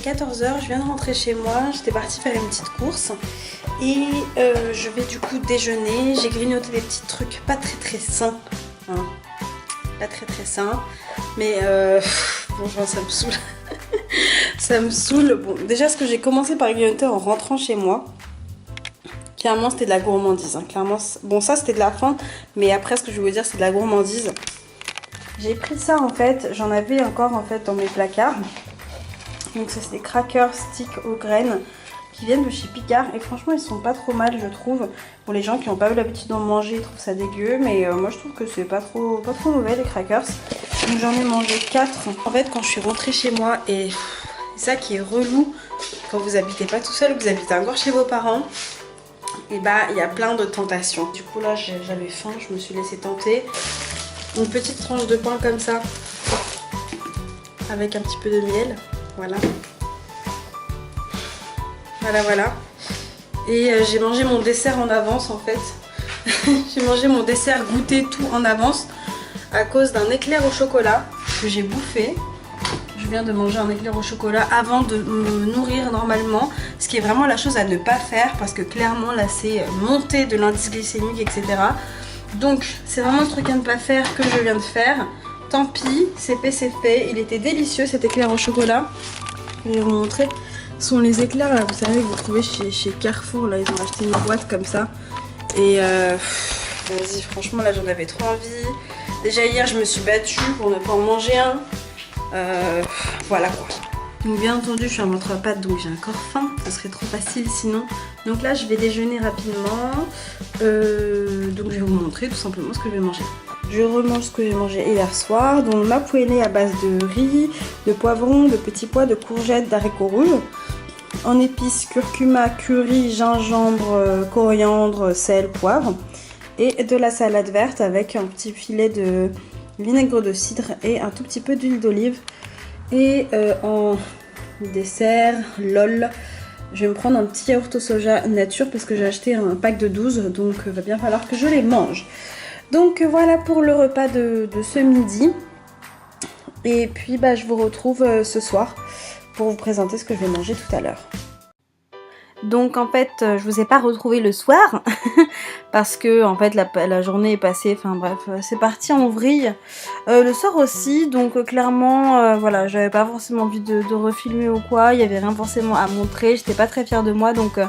14 h, je viens de rentrer chez moi, j'étais partie faire une petite course et je vais du coup déjeuner. J'ai grignoté des petits trucs pas très sains, hein. Pas très sains, mais bon, ça me saoule. Ça me saoule. Bon, déjà ce que j'ai commencé par grignoter en rentrant chez moi, clairement c'était de la gourmandise, hein. Clairement, bon ça c'était de la faim, mais après ce que je veux vous dire c'est de la gourmandise. J'ai pris ça en fait, j'en avais encore en fait dans mes placards. Donc ça c'est des crackers sticks aux graines qui viennent de chez Picard et franchement ils sont pas trop mal je trouve. Pour les gens qui n'ont pas eu l'habitude d'en manger ils trouvent ça dégueu, mais moi je trouve que c'est pas trop mauvais les crackers. Donc j'en ai mangé 4. En fait quand je suis rentrée chez moi, et c'est ça qui est relou quand vous habitez pas tout seul ou que vous habitez encore chez vos parents, et bah il y a plein de tentations. Du coup là j'avais faim, je me suis laissée tenter. Une petite tranche de pain comme ça avec un petit peu de miel, voilà. Voilà. Et j'ai mangé mon dessert en avance en fait. J'ai mangé mon dessert goûter tout en avance à cause d'un éclair au chocolat que j'ai bouffé. Je viens de manger un éclair au chocolat avant de me nourrir normalement, ce qui est vraiment la chose à ne pas faire parce que clairement là c'est montée de l'indice glycémique, etc. Donc c'est vraiment le truc à ne pas faire que je viens de faire. Tant pis, c'est fait. Il était délicieux cet éclair au chocolat. Je vais vous montrer. Ce sont les éclairs là, vous savez, que vous trouvez chez Carrefour. Là, ils ont acheté une boîte comme ça. Et vas-y, franchement là j'en avais trop envie. Déjà hier je me suis battue pour ne pas en manger un. Voilà quoi. Donc bien entendu je suis en ventre pâte donc j'ai encore faim, ça serait trop facile sinon. Donc là je vais déjeuner rapidement, donc je vais vous montrer tout simplement ce que je vais manger. Je remange ce que j'ai mangé hier soir, donc ma poêlée à base de riz, de poivrons, de petits pois, de courgettes, d'haricots rouges. En épices, curcuma, curry, gingembre, coriandre, sel, poivre. Et de la salade verte avec un petit filet de vinaigre de cidre et un tout petit peu d'huile d'olive. Et en dessert, lol, je vais me prendre un petit yaourt au soja nature parce que j'ai acheté un pack de 12, donc il va bien falloir que je les mange. Donc voilà pour le repas de ce midi. Et puis bah, je vous retrouve ce soir pour vous présenter ce que je vais manger tout à l'heure. Donc en fait je vous ai pas retrouvé le soir parce que en fait la journée est passée, enfin bref c'est parti en vrille. Le soir aussi, donc clairement voilà, j'avais pas forcément envie de refilmer ou quoi, il y avait rien forcément à montrer, j'étais pas très fière de moi donc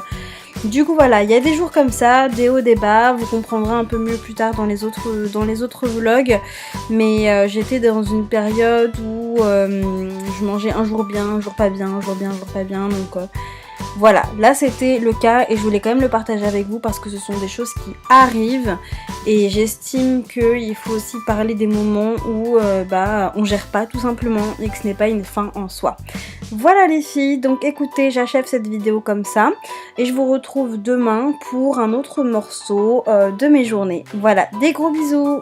du coup voilà, il y a des jours comme ça, des hauts, des bas, vous comprendrez un peu mieux plus tard dans les autres vlogs, mais j'étais dans une période où je mangeais un jour bien, un jour pas bien, un jour bien, un jour pas bien, donc voilà, là c'était le cas et je voulais quand même le partager avec vous parce que ce sont des choses qui arrivent et j'estime qu'il faut aussi parler des moments où on gère pas tout simplement et que ce n'est pas une fin en soi. Voilà les filles, donc écoutez, j'achève cette vidéo comme ça et je vous retrouve demain pour un autre morceau de mes journées. Voilà, des gros bisous!